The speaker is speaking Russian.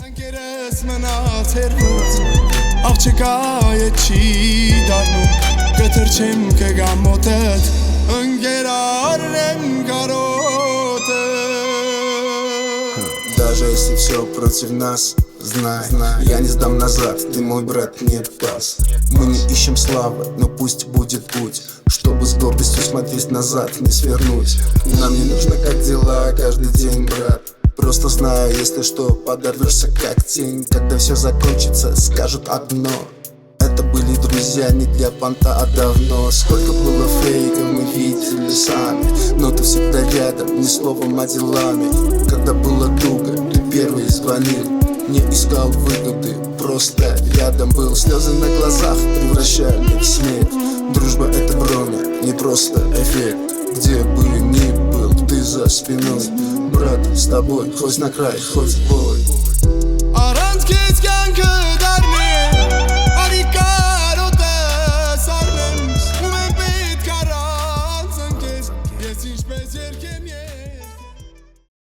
Ընկերս մնաց հերված, աղջկա ետ չի դարնում, կթրջեմ կգամ մոտդ, ընկերարնեմ կարոտը. Даже если все против нас, знай, я не сдам назад, ты мой брат, не пас. Мы не ищем славы, но пусть будет путь, чтобы с гордостью смотреть назад, не свернуть. Нам не нужно как дела каждый день, брат. Просто знаю, если что, подорвешься как тень. Когда все закончится, скажут одно: это были друзья не для понта, а давно. Сколько было фейков, мы видели сами, но ты всегда рядом, ни словом, а делами. Когда было туго, ты первый звонил, не искал выгоды, просто рядом был. Слезы на глазах превращали в смех. Дружба — это броня, не просто эффект. Где бы ни был, ты за спиной. Брат, с тобой, хоть на край, хоть в бой.